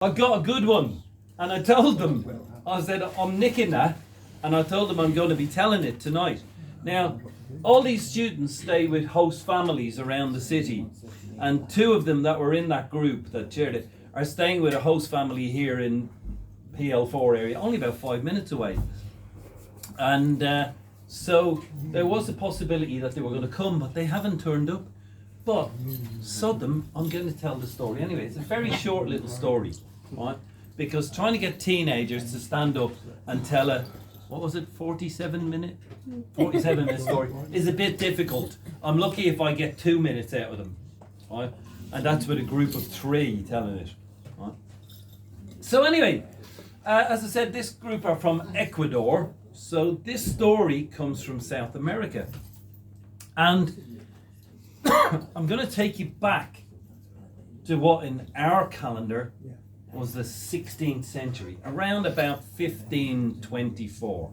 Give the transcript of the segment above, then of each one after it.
I got a good one, and I told them, I said, I'm nicking that, and I told them I'm going to be telling it tonight. Now, all these students stay with host families around the city, and two of them that were in that group that shared it are staying with a host family here in PL4 area, only about 5 minutes away. And so there was a possibility that they were going to come, but they haven't turned up. But sod them, I'm going to tell the story anyway. It's a very short little story, right? Because trying to get teenagers to stand up and tell a, what was it, 47 minute story is a bit difficult. I'm lucky if I get 2 minutes out of them, right? And that's with a group of 3 telling it, right? So anyway, as I said, this group are from Ecuador. So this story comes from South America. And I'm going to take you back to what in our calendar was the 16th century, around about 1524.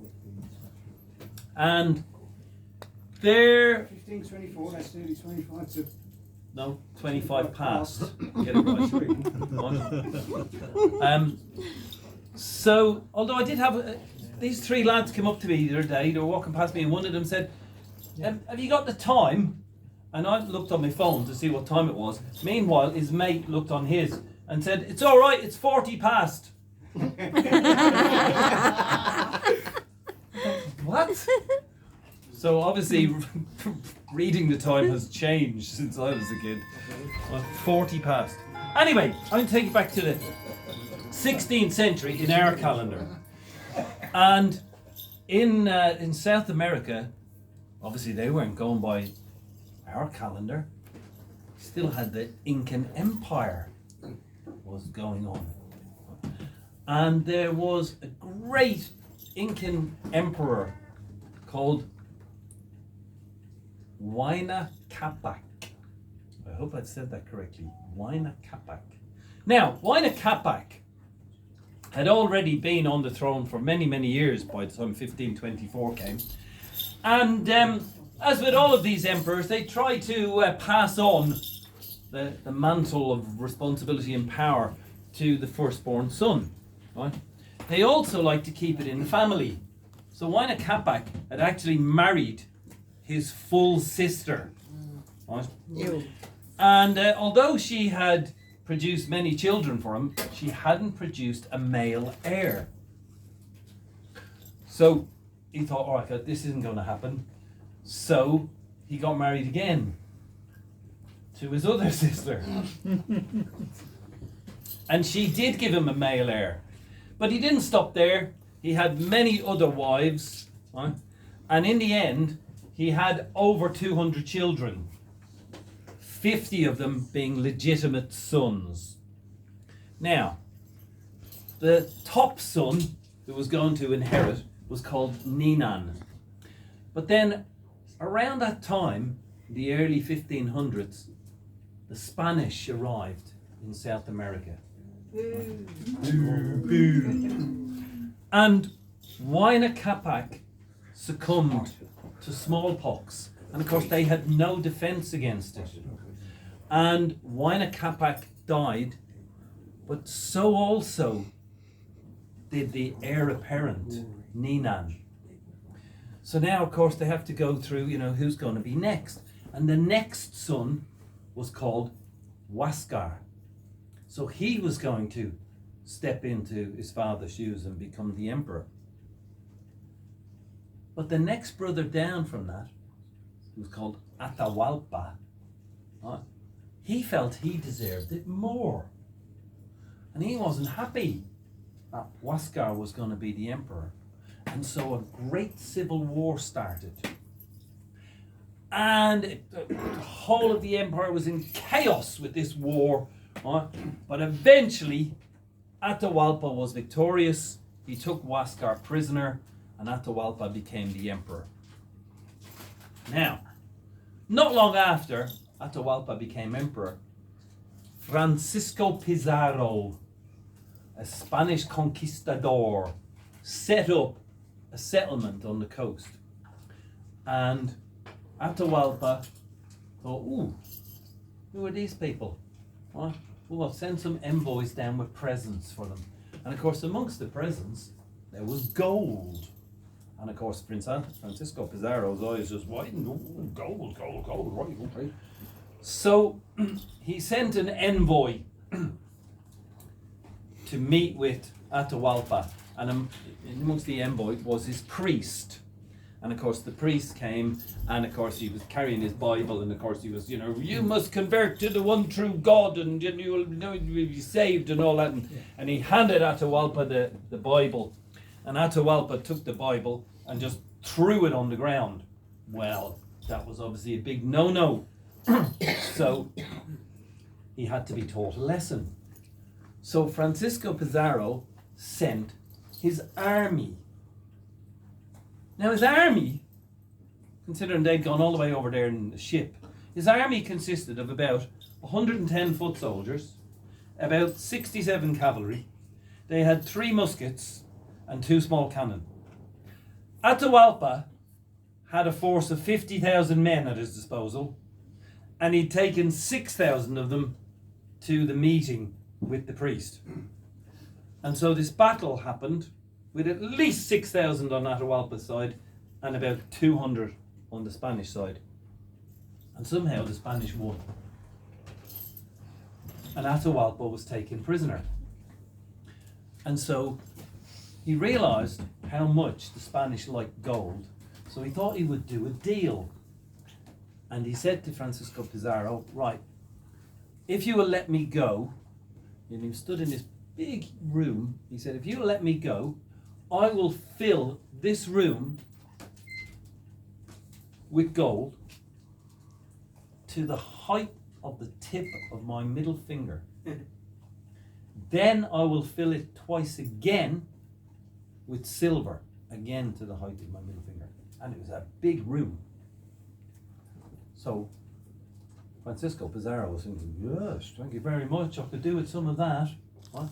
And there... 1524, that's nearly 25 to... No, 25 past. Get it right. So, although I did have... these 3 lads came up to me the other day, they were walking past me, and one of them said, have you got the time? And I looked on my phone to see what time it was. Meanwhile, his mate looked on his and said, it's all right, it's 40 past. What? So obviously, reading the time has changed since I was a kid. 40 past. Anyway, I'm going to take you back to the 16th century in our calendar. And in South America, obviously they weren't going by our calendar. Still had the Incan Empire was going on. And there was a great Incan emperor called Huayna Capac. I hope I said that correctly. Huayna Capac. Now, Huayna Capac had already been on the throne for many, many years by the time 1524 came. And as with all of these emperors, they try to pass on the mantle of responsibility and power to the firstborn son. Right? They also like to keep it in the family. So Huayna Capac had actually married his full sister. Right? And although she had produced many children for him, she hadn't produced a male heir. So he thought, all right, this isn't going to happen. So he got married again to his other sister. And she did give him a male heir. But he didn't stop there. He had many other wives. Right? And in the end, he had over 200 children. 50 of them being legitimate sons. Now, the top son who was going to inherit was called Ninan. But then, around that time, the early 1500s, the Spanish arrived in South America. And Huayna Capac succumbed to smallpox. And of course, they had no defense against it. And Huayna Capac died, but so also did the heir apparent, Ninan. So now, of course, they have to go through, who's going to be next. And the next son was called Huáscar. So he was going to step into his father's shoes and become the emperor. But the next brother down from that, who was called Atahualpa, right, he felt he deserved it more. And he wasn't happy that Huáscar was going to be the emperor. And so a great civil war started. And the whole of the empire was in chaos with this war. Right? But eventually, Atahualpa was victorious. He took Huáscar prisoner, and Atahualpa became the emperor. Now, not long after Atahualpa became emperor, Francisco Pizarro, a Spanish conquistador, set up a settlement on the coast. And Atahualpa thought, ooh, who are these people? What? well, send some envoys down with presents for them. And of course, amongst the presents, there was gold. And of course, Francisco Pizarro's eyes just widened. Oh, gold, right, okay. So he sent an envoy to meet with Atahualpa, and amongst the envoy was his priest. And of course the priest came, and of course he was carrying his Bible, and of course he was, you must convert to the one true God, and you will be saved, and all that. And he handed Atahualpa the Bible, and Atahualpa took the Bible and just threw it on the ground. Well, that was obviously a big no-no. So he had to be taught a lesson. So Francisco Pizarro sent his army. Now his army, considering they'd gone all the way over there in the ship, his army consisted of about 110 foot soldiers, about 67 cavalry. They had 3 muskets and 2 small cannon. Atahualpa had a force of 50,000 men at his disposal, and he'd taken 6,000 of them to the meeting with the priest. And so this battle happened with at least 6,000 on Atahualpa's side and about 200 on the Spanish side. And somehow the Spanish won. And Atahualpa was taken prisoner. And so he realized how much the Spanish liked gold, so he thought he would do a deal. And he said to Francisco Pizarro, right, if you will let me go, and he stood in this big room, he said, if you will let me go, I will fill this room with gold to the height of the tip of my middle finger. Then I will fill it twice again with silver, again to the height of my middle finger. And it was a big room. So Francisco Pizarro was thinking, yes, thank you very much, I could do with some of that. Huh?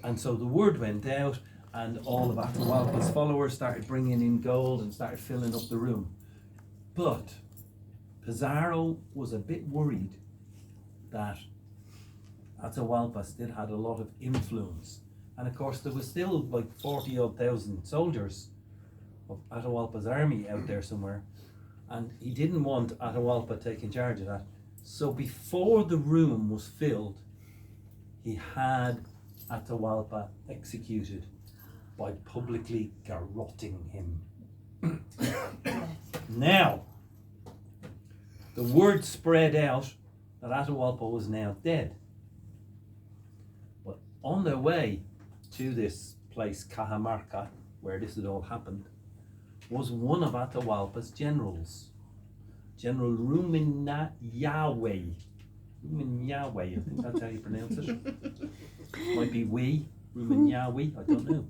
And so the word went out, and all of Atahualpa's followers started bringing in gold and started filling up the room. But Pizarro was a bit worried that Atahualpa still had a lot of influence. And of course there was still like 40-odd thousand soldiers of Atahualpa's army out there somewhere. And he didn't want Atahualpa taking charge of that. So before the room was filled, he had Atahualpa executed by publicly garroting him. Now, the word spread out that Atahualpa was now dead. But on their way to this place, Cajamarca, where this had all happened, was one of Atahualpa's generals, General Ruminayawe. Ruminayawe, I think that's how you pronounce it. Might be Ruminayawe, I don't know.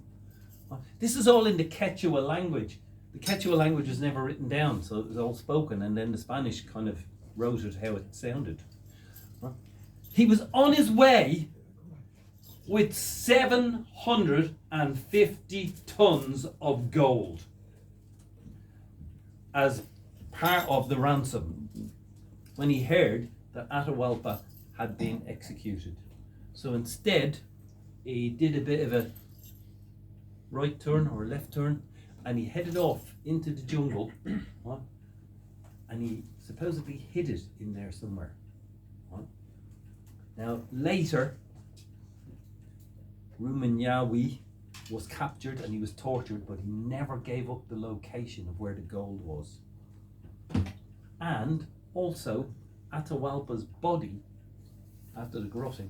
This is all in the Quechua language. The Quechua language was never written down, so it was all spoken, and then the Spanish kind of wrote it how it sounded. He was on his way with 750 tons of gold as part of the ransom when he heard that Atahualpa had been executed. So instead, he did a bit of a right turn or a left turn, and he headed off into the jungle, and he supposedly hid it in there somewhere. Now later, Ruminayawe was captured and he was tortured, but he never gave up the location of where the gold was. And also, Atahualpa's body, after the garroting,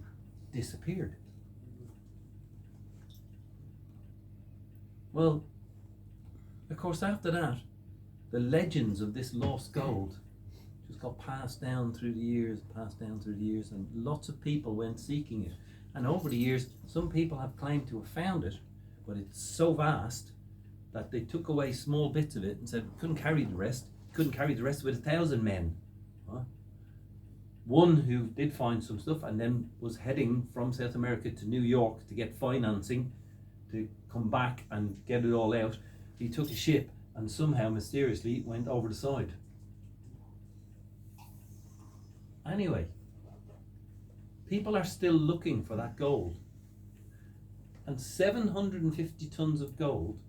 disappeared. Well, of course, after that, the legends of this lost gold just got passed down through the years, and lots of people went seeking it. And over the years, some people have claimed to have found it, but it's so vast that they took away small bits of it and said, couldn't carry the rest with 1,000 men. One who did find some stuff and then was heading from South America to New York to get financing to come back and get it all out. He took a ship and somehow mysteriously went over the side. Anyway, People are still looking for that gold. And 750 tons of gold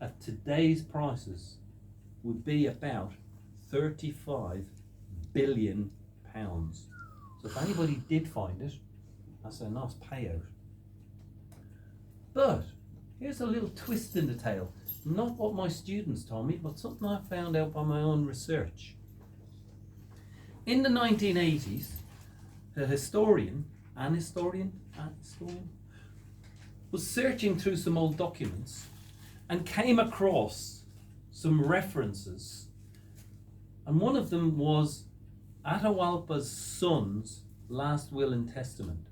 at today's prices would be about 35 billion pounds. So if anybody did find it, that's a nice payout. But here's a little twist in the tale. Not what my students told me, but something I found out by my own research. In the 1980s, an historian was searching through some old documents and came across some references. And one of them was Atahualpa's son's last will and testament.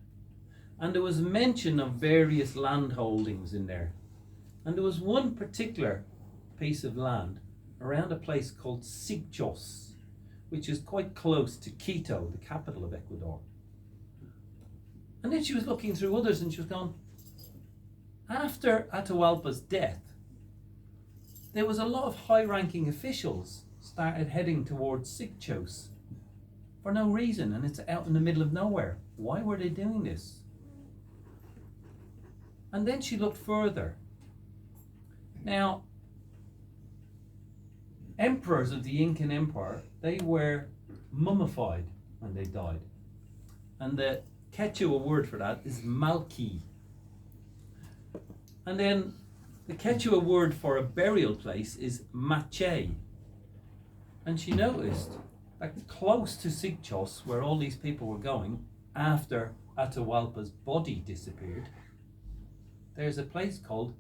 And there was mention of various land holdings in there. And there was one particular piece of land around a place called Sigchos, which is quite close to Quito, the capital of Ecuador. And then she was looking through others and she was going, after Atahualpa's death, there was a lot of high-ranking officials started heading towards Sigchos for no reason, and it's out in the middle of nowhere. Why were they doing this? And then she looked further. Now, emperors of the Incan Empire, they were mummified when they died. And the Quechua word for that is malki. And then the Quechua word for a burial place is mache. And she noticed that close to Sigchos, where all these people were going after Atahualpa's body disappeared, there's a place called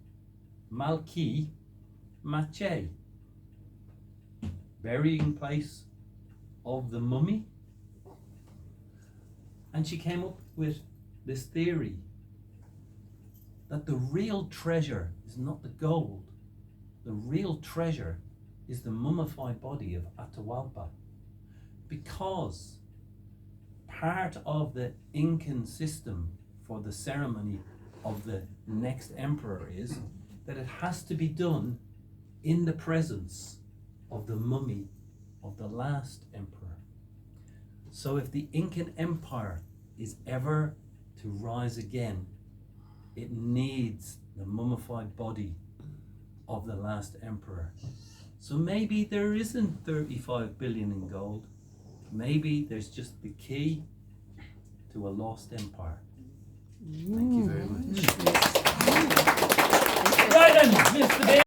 Malki Mache, burying place of the mummy. And she came up with this theory that the real treasure is not the gold. The real treasure is the mummified body of Atahualpa, because part of the Incan system for the ceremony of the next emperor is that it has to be done in the presence of the mummy of the last emperor. So if the Incan Empire is ever to rise again, it needs the mummified body of the last emperor. So maybe there isn't 35 billion in gold. Maybe there's just the key to a lost empire. Thank you very much. Right then, Mr.